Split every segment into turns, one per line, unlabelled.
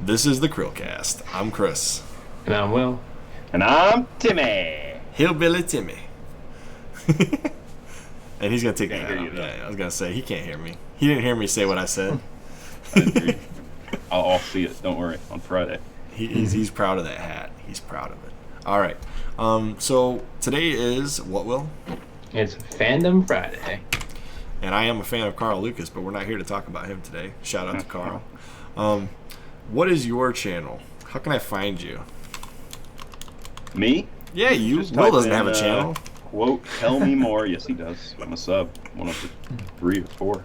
This is the CHRILLCAST. I'm Chris.
And I'm Will.
And I'm Timmy.
Hillbilly Timmy. And he's going to take
Can't
that
hear
out.
you, though.
Yeah, I was going to say, he can't hear me. He didn't hear me say what I said.
I didn't hear you. I'll see it, don't worry, on Friday.
He's proud of that hat. He's proud of it. All right. So today is what, Will?
It's Fandom Friday.
And I am a fan of Carl Lucas, but we're not here to talk about him today. Shout out to Carl. What is your channel? How can I find you?
Me?
Yeah, you.
Just
Will
type
doesn't
in,
have a channel.
Quote, tell me more. Yes, he does. I'm a sub. One of the 3 or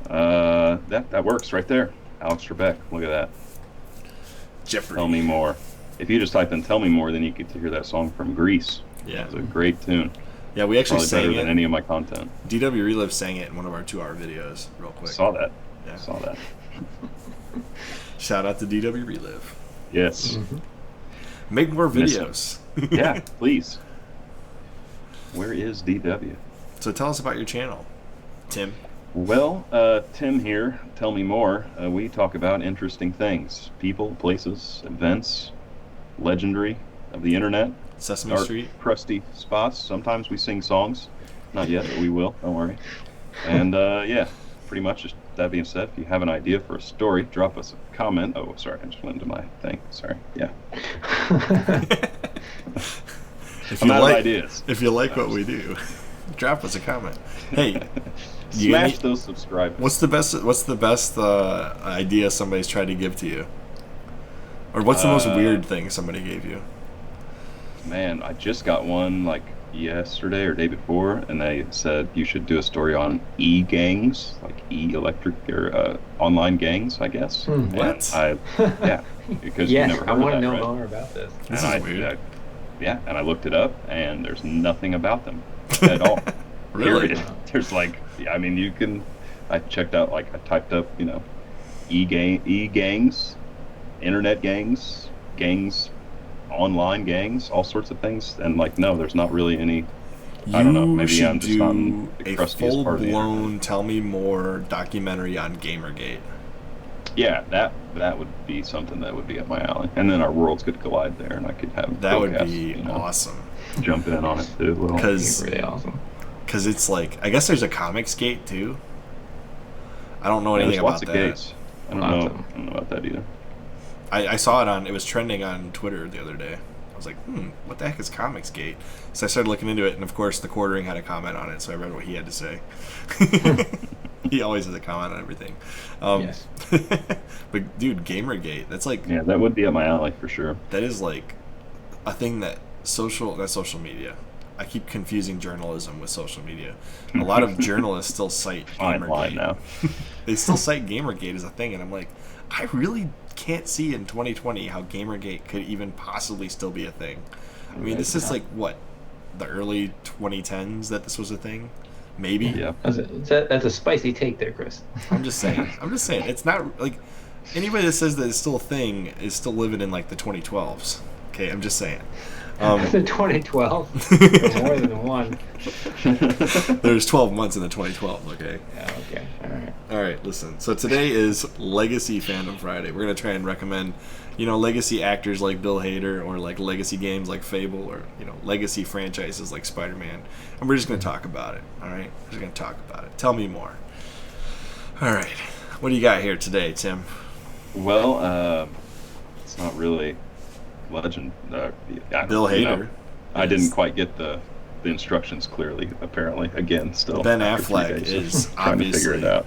4. That works right there. Alex Trebek. Look at that.
Jeopardy.
Tell me more. If you just type in tell me more, then you get to hear that song from Grease.
Yeah.
It's a great tune.
Yeah, we actually
Probably better
sang
than
it.
any of my content.
DW Relive sang it in one of our 2-hour videos, real quick.
Saw that.
Yeah.
Saw that.
Shout out to DW Relive.
Yes.
Mm-hmm.
Make more
Miss
videos.
Yeah, please. Where is DW?
So tell us about your channel, Tim.
Well, Tim here. Tell me more. We talk about interesting things. People, places, events, legendary of the internet.
Sesame
Dark,
Street.
crusty spots. Sometimes we sing songs. Not yet, but we will. Don't worry. And, yeah, pretty much just that being said, if you have an idea for a story, drop us a comment. Oh, sorry, I just went into my thing. Sorry. Yeah.
If
I'm
you
out
like
of ideas.
If you like what we do, drop us a comment. Hey,
Smash those subscribers.
What's the best idea somebody's tried to give to you? Or what's the most weird thing somebody gave you?
Man, I just got one like yesterday or day before, and they said you should do a story on e-gangs, like e-electric or online gangs, I guess.
What?
Yeah, because
Yes,
you never heard
I
of
want to
that,
know
right?
more about this.
This
And
is weird.
Yeah, and I looked it up, and there's nothing about them at all.
Really?
Period. There's like, yeah, I mean, you can. I checked out, like, I typed up, e-gangs, internet gangs, online gangs, all sorts of things, and like, no, there's not really any. I don't know. Maybe I'm just not
do
the
a
crustiest part of the internet.
full-blown Tell Me More documentary on Gamergate.
Yeah, that would be something that would be up my alley, and then our worlds could collide there, and I could have
That would
Philcast,
be awesome.
Jump in on it too. Well,
Because
Really awesome.
it's like, I guess there's a Comics Gate too. I don't know anything
there's
about
lots of
that.
gates. I don't
Lots
know.
of them.
I don't know about that either.
I saw it was trending on Twitter the other day. I was like, what the heck is Comics Gate? So I started looking into it, and of course the Quartering had a comment on it, so I read what he had to say. He always has a comment on everything.
Yes.
But dude, Gamergate, that's like,
Yeah, that would be up my alley for sure.
that is like a thing that's social media. I keep confusing journalism with social media. A lot of journalists still cite
Fine line
Gamergate.
now.
They still cite Gamergate as a thing, and I'm like, I really can't see in 2020 how Gamergate could even possibly still be a thing. I mean, this is like, what, the early 2010s that this was a thing? Maybe?
Yeah.
That's a spicy take there, Chris.
I'm just saying. It's not, like, anybody that says that it's still a thing is still living in, like, the 2012s. Okay, I'm just saying.
The 2012. There's more than one.
There's 12 months in the 2012, okay?
Yeah, okay. All right.
All right, listen. So today is Legacy Fandom Friday. We're going to try and recommend, legacy actors like Bill Hader, or like legacy games like Fable, or, legacy franchises like Spider-Man. And we're just going to talk about it, all right? We're just going to talk about it. Tell me more. All right. What do you got here today, Tim?
Well, it's not really legend.
Bill Hader.
I didn't quite get the instructions clearly, apparently. Again, still.
Ben
after 3
Affleck
days of
is
trying to figure it
obviously-
out.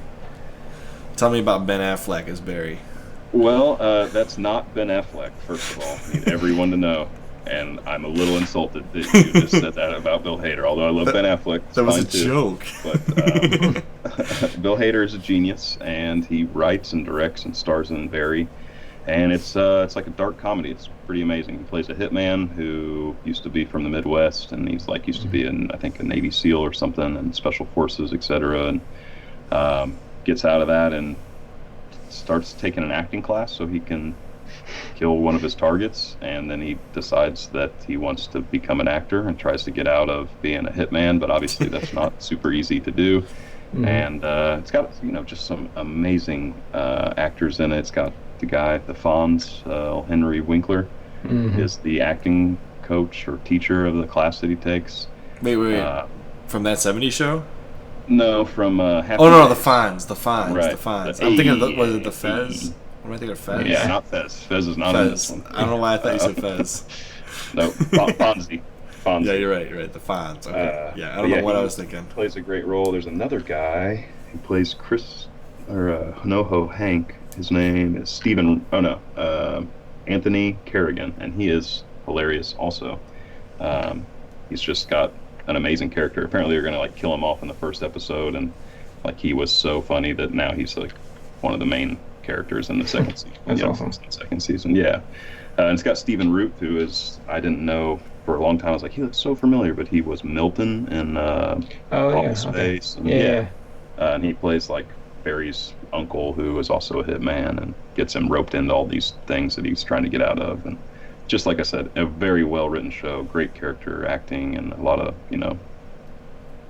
Tell me about Ben Affleck as Barry.
Well, that's not Ben Affleck, first of all. I need everyone to know. And I'm a little insulted that you just said that about Bill Hader, although I love Ben Affleck. It's
That was a
fine, too.
joke.
But Bill Hader is a genius, and he writes and directs and stars in Barry. And it's like a dark comedy. It's pretty amazing. He plays a hitman who used to be from the Midwest, and he's like used to be in, I think, a Navy SEAL or something, and Special Forces, etc. And Gets out of that and starts taking an acting class so he can kill one of his targets, and then he decides that he wants to become an actor and tries to get out of being a hitman, but obviously that's not super easy to do. And it's got just some amazing actors in it. It's got the guy, the Fonz, Henry Winkler, is the acting coach or teacher of the class that he takes.
Wait. From that '70s show?
No, from Happy
no,
Days.
the Fonz,
Right.
the Fonz.
The
I'm thinking, was it the Fez? What am I thinking of Fez?
Yeah, not Fez. Fez is not in this one.
I don't know why I thought you said Fez.
No, Fonzie.
Yeah, you're right. The Fonz. Okay. I don't know what I was thinking.
Plays a great role. There's another guy who plays Chris or Noho Hank. His name is Anthony Kerrigan, and he is hilarious also. He's just got an amazing character. Apparently, they're gonna kill him off in the first episode, and he was so funny that now he's one of the main characters in the second season.
That's awesome.
Second season, yeah. And it's got Stephen Root, who is, I didn't know for a long time. I was like, he looks so familiar, but he was Milton in Space.
Okay.
And he plays Barry's uncle, who is also a hitman, and gets him roped into all these things that he's trying to get out of. And just like I said, a very well written show, great character acting, and a lot of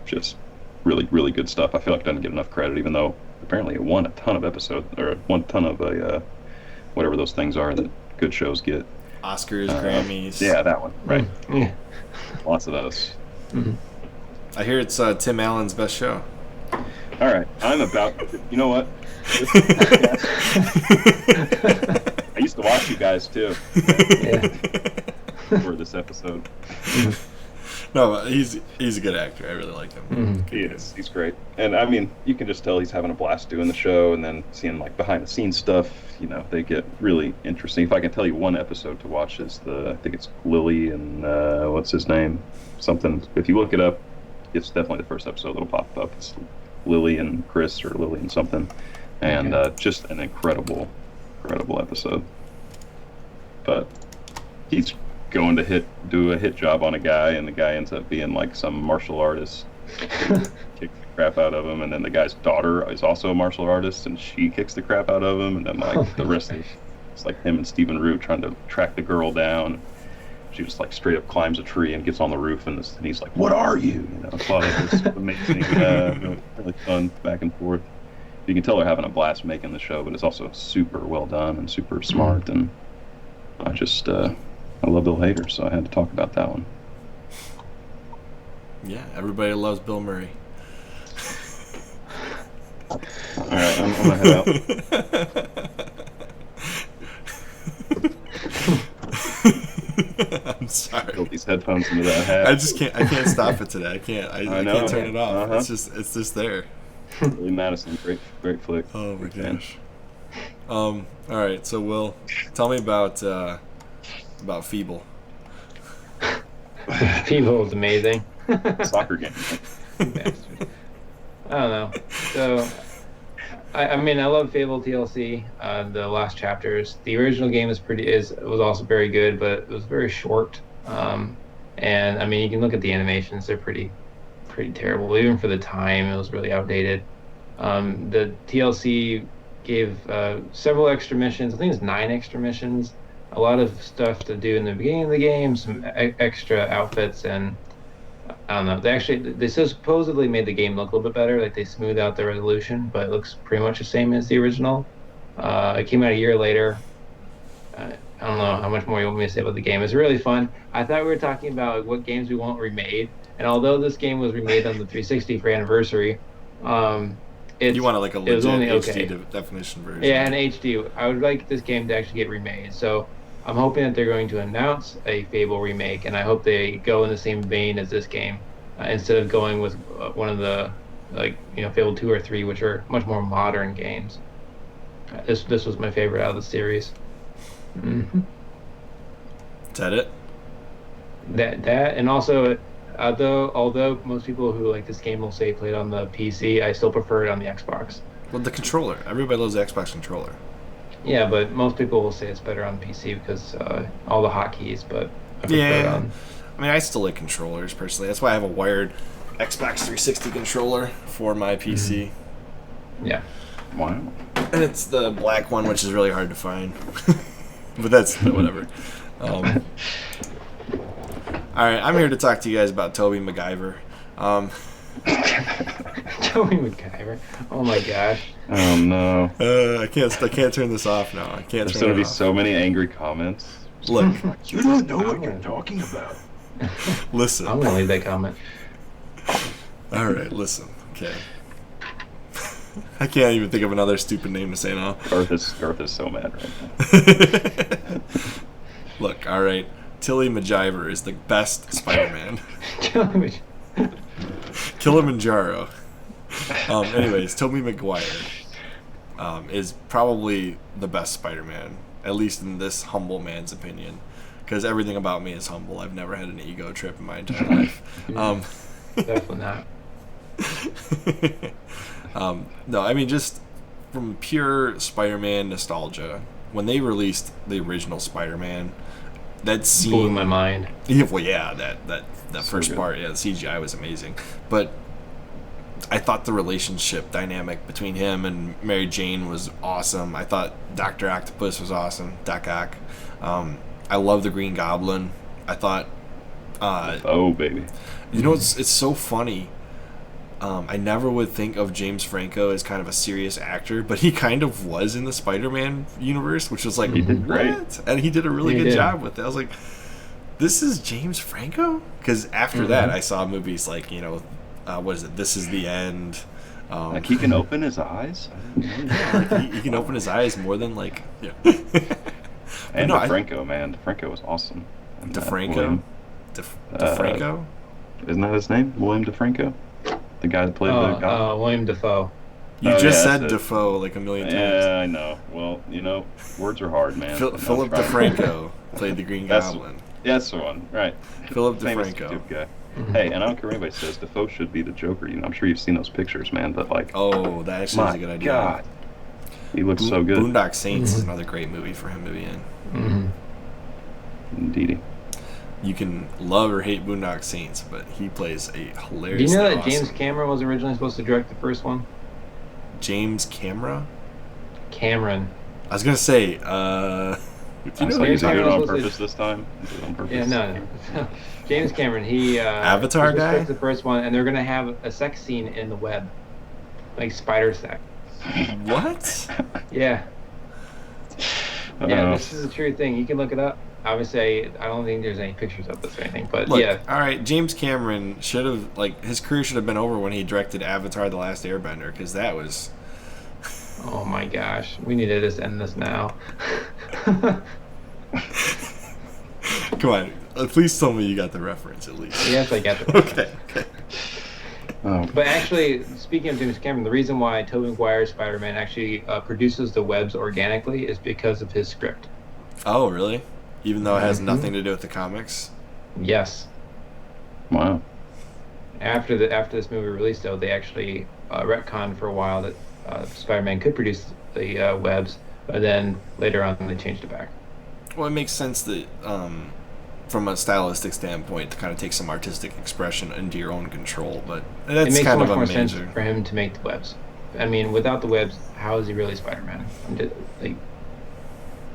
just really, really good stuff. I feel like it doesn't get enough credit, even though apparently it won a ton of episodes, or won a ton of whatever those things are that good shows get.
Oscars, Grammys.
Yeah, that one. Right.
Yeah.
Lots of those.
I hear it's Tim Allen's best show.
All right. I'm about... You know what? I used to watch you guys, too.
Yeah.
For this episode.
No, he's a good actor. I really like him.
He is. He's great. And, I mean, you can just tell he's having a blast doing the show, and then seeing, behind-the-scenes stuff, they get really interesting. If I can tell you one episode to watch is I think it's Lily and, what's his name? Something. If you look it up, it's definitely the first episode that'll pop up. It's Lily and Chris, or Lily and something. And just an incredible episode. But he's going to do a hit job on a guy, and the guy ends up being some martial artist. Kicks the crap out of him, and then the guy's daughter is also a martial artist, and she kicks the crap out of him, and then the rest of it's him and Stephen Root trying to track the girl down. She just straight up climbs a tree and gets on the roof, and he's like, "What are you?" It's a lot of this amazing, really fun back and forth. You can tell they're having a blast making the show, but it's also super well done and super smart. And I love Bill Hader, so I had to talk about that one.
Yeah, everybody loves Bill Murray.
All right, I'm gonna head out.
I'm sorry.
Put these headphones into that hat.
I can't stop it today. I can't turn it off. It's just there.
Billy Madison, great flick.
Oh my gosh. All right, so Will, tell me about FABLE.
FABLE is amazing.
Soccer game.
I don't know. So, I mean, I love FABLE TLC. The last chapters. The original game was also very good, but it was very short. And I mean, you can look at the animations; they're pretty terrible. Even for the time, it was really outdated. The TLC gave several extra missions. I think it's 9 extra missions. A lot of stuff to do in the beginning of the game. Some extra outfits, and I don't know. They supposedly made the game look a little bit better. They smoothed out the resolution, but it looks pretty much the same as the original. It came out a year later. I don't know how much more you want me to say about the game. It's really fun. I thought we were talking about what games we want remade, and although this game was remade on the 360 for anniversary,
You want a legit HD definition version?
Yeah, an HD. I would like this game to actually get remade. So I'm hoping that they're going to announce a FABLE remake, and I hope they go in the same vein as this game, instead of going with one of the FABLE 2 or 3, which are much more modern games. This was my favorite out of the series. Mm-hmm.
Is that it?
That and also, although most people who like this game will say played on the PC, I still prefer it on the Xbox.
Well, the controller. Everybody loves the Xbox controller.
Yeah, but most people will say it's better on PC because all the hotkeys. But I prefer it on.
I mean, I still like controllers personally. That's why I have a wired Xbox 360 controller for my PC.
Yeah.
Wow.
And it's the black one, which is really hard to find. But that's whatever. All right, I'm here to talk to you guys about Tobey Maguire.
Tobey Maguire. Oh my gosh.
Oh no.
I can't turn this off now. I can't
There's
turn
gonna
it
be
off.
so many angry comments.
Look,
You don't know what you're talking about.
listen.
I'm gonna leave that comment.
All right, listen. Okay. I can't even think of another stupid name to say now.
Earth is so mad right now.
Look, all right. Tilly Majiver is the best Spider-Man. Kilimanjaro. Anyways, Tobey Maguire is probably the best Spider-Man, at least in this humble man's opinion, because everything about me is humble. I've never had an ego trip in my entire life.
Definitely not.
No, I mean, just from pure Spider-Man nostalgia, when they released the original Spider-Man, that scene
Blew my mind.
Yeah, well, yeah, that
So
first
good.
part, yeah, the CGI was amazing. But I thought the relationship dynamic between him and Mary Jane was awesome. I thought Dr. Octopus was awesome, Doc Ock. I love the Green Goblin. I thought,
Oh baby.
you know, it's so funny. I never would think of James Franco as kind of a serious actor, but he kind of was in the Spider-Man universe, which was like,
He did great.
what? And he did a really
He
good
did.
job with it. I was like, this is James Franco? Because after that, I saw movies like, you know, what is it? This Is the End.
Like he can open his eyes. I didn't know that.
Like he can open his eyes more than like, yeah.
And
no,
DeFranco, man, DeFranco was awesome. And,
DeFranco?
William-
DeFranco?
Isn't that his name? William DeFranco, the guy that played the guy.
William Dafoe.
You
Oh,
just
yeah,
said
that's it.
Defoe like a million times.
Yeah, I know. Well, you know, words are hard, man. I'm
Philip
trying.
DeFranco played the Green
That's-
Goblin.
Yeah, that's the one, right?
Philip
Famous
DeFranco.
YouTube guy. Hey, and I don't care what anybody says. Defoe should be the Joker. You know, I'm sure you've seen those pictures, man. But like,
Oh, that actually is
my
a good idea.
God, he looks so good.
Boondock Saints is another great movie for him to be in.
Mm-hmm.
Indeedy.
You can love or hate Boondock Saints, but he plays a
Do you
hilarious.
know that James Cameron was originally supposed to direct the first one?
James Camera?
Cameron.
I was gonna say, do you
Sounds
know
like
James
he's doing it
Cameron
on
was supposed to-
purpose this time. Is it on purpose?
Yeah, no. James Cameron. He
Avatar
he
guy?
scripted the first one, and they're gonna have a sex scene in the web, like spider sex.
what?
Yeah.
Uh-oh.
Yeah, this is a true thing. You can look it up. Obviously, I don't think there's any pictures of this or anything, but
Look,
yeah.
all right. James Cameron should have his career should have been over when he directed Avatar: The Last Airbender, because that was.
Oh my gosh, we need to just end this now.
Come on, please tell me you got the reference at least.
Yes, I get the
Okay. Okay.
Oh,
But actually, speaking of James Cameron, the reason why Tobey Maguire's Spider-Man actually produces the webs organically is because of his script.
Oh, really? Even though it has nothing to do with the comics.
Yes.
wow.
After this movie released, though, they actually retconned for a while that Spider-Man could produce the webs, but then later on they changed it back.
Well, it makes sense that, from a stylistic standpoint, to kind of take some artistic expression into your own control, but
It
that's
makes so
kind
much
of a
more
major.
sense for him to make the webs. I mean, without the webs, how is he really Spider-Man? Like,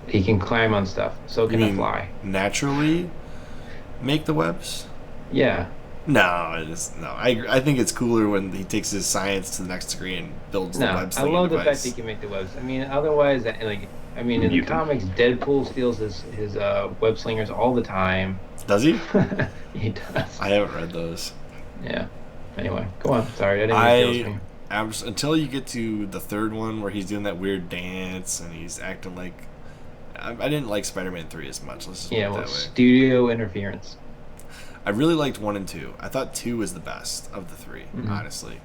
he can climb on stuff, so can
You
he
mean
fly.
naturally make the webs?
Yeah.
No, no. I think it's cooler when he takes his science to the next degree and builds the
No,
web
I
slinging
love the
device.
fact that he can make the webs. I mean, otherwise, like, I mean, in the
Mutant.
comics, Deadpool steals his web slingers all the time.
Does he?
He does.
I haven't read those.
Yeah. Anyway, go on. Sorry, I didn't mean to steal from you.
Until you get to the third one where he's doing that weird dance and he's acting like. I didn't like Spider-Man 3 as much. Let's just put
Yeah,
it
well,
that way.
studio interference.
I really liked 1 and 2. I thought 2 was the best of the 3,
Mhm.
honestly,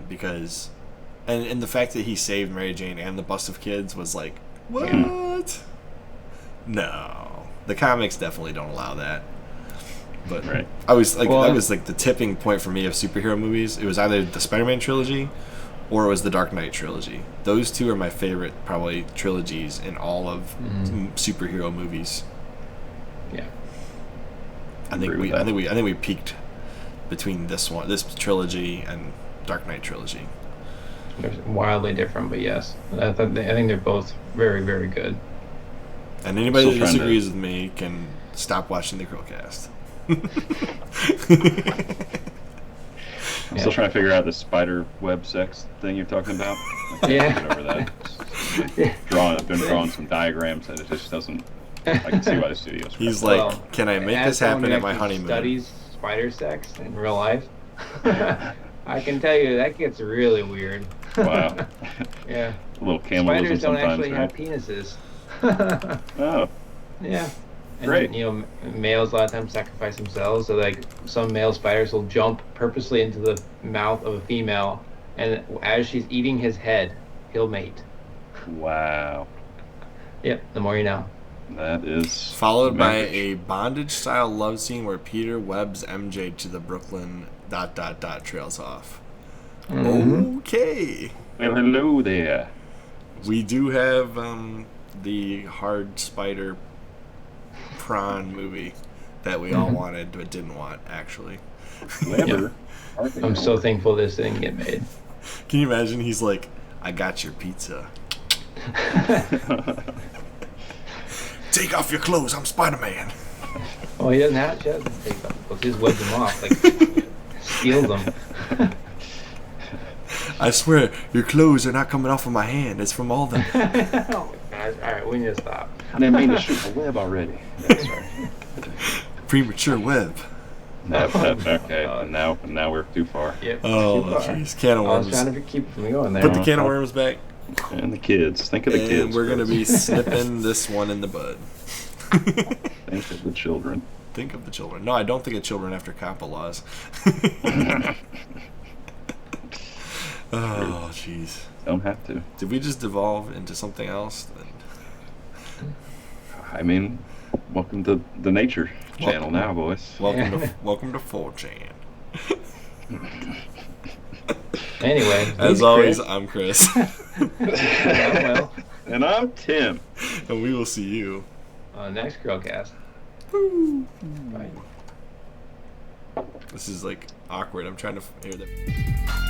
because, and the fact that he saved Mary Jane and the bus of kids was like, what?
Yeah.
No, the comics definitely don't allow that. But
Right.
I was like,
Well,
that was like the tipping point for me of superhero movies. It was either the Spider-Man trilogy, or it was the Dark Knight trilogy. Those two are my favorite, probably trilogies in all of superhero movies.
Yeah.
I think
Agree with that.
I think we peaked between this trilogy and Dark Knight trilogy.
They're wildly different, but yes, I think they're both very, very good.
And anybody
Still
that
trying to-
disagrees with me can stop watching the CHRILLCAST.
I'm still trying to figure out the spider web sex thing you're talking about. I can't
Yeah.
get over that. I've been drawing some diagrams and it just doesn't. I can see why the studio's.
He's
crap.
like, can I make
as
this happen
someone who
at my
actually
honeymoon?
Studies spider sex in real life. I can tell you that gets really weird.
Wow.
Yeah.
A little cannibalism
Spiders don't
sometimes,
actually
right?
have penises.
Oh,
Yeah. And,
Great.
you know, males a lot of times sacrifice themselves. So, like, some male spiders will jump purposely into the mouth of a female, and as she's eating his head, he'll mate.
wow.
Yep. The more you know.
That is
Followed by
marriage.
a bondage-style love scene where Peter webs MJ to the Brooklyn ... trails off.
Mhm.
Okay.
Well, hello there.
We do have the hard spider prawn movie that we all wanted but didn't want, actually.
Clever.
I'm so thankful this didn't get made.
Can you imagine? He's like, I got your pizza. Take off your clothes, I'm Spider-Man.
Well, he doesn't have to take them. He just webs them off, like steals them.
I swear, your clothes are not coming off of my hand. It's from all the...
Oh, guys, all right, we need to stop.
I didn't mean to shoot the web already. That's right.
premature web.
Okay,
God.
now we're too far.
Yep.
Oh,
too far.
jeez. Can of
I was
worms.
trying to keep it from going there.
Put the can of worms back.
And the kids. Think of the
And
kids.
we're going to be
Chris.
snipping this one in the bud.
Think of the children.
Think of the children. No, I don't think of children after COPPA laws. Oh, jeez.
Don't have to.
Did we just devolve into something else?
I mean, welcome to the nature channel now, boys.
Welcome to 4chan.
Anyway,
As
this
always,
Chris-
I'm Chris.
well,
And I'm Tim.
And we will see you.
next CHRILLCAST. Bye.
This is like awkward. I'm trying to hear that.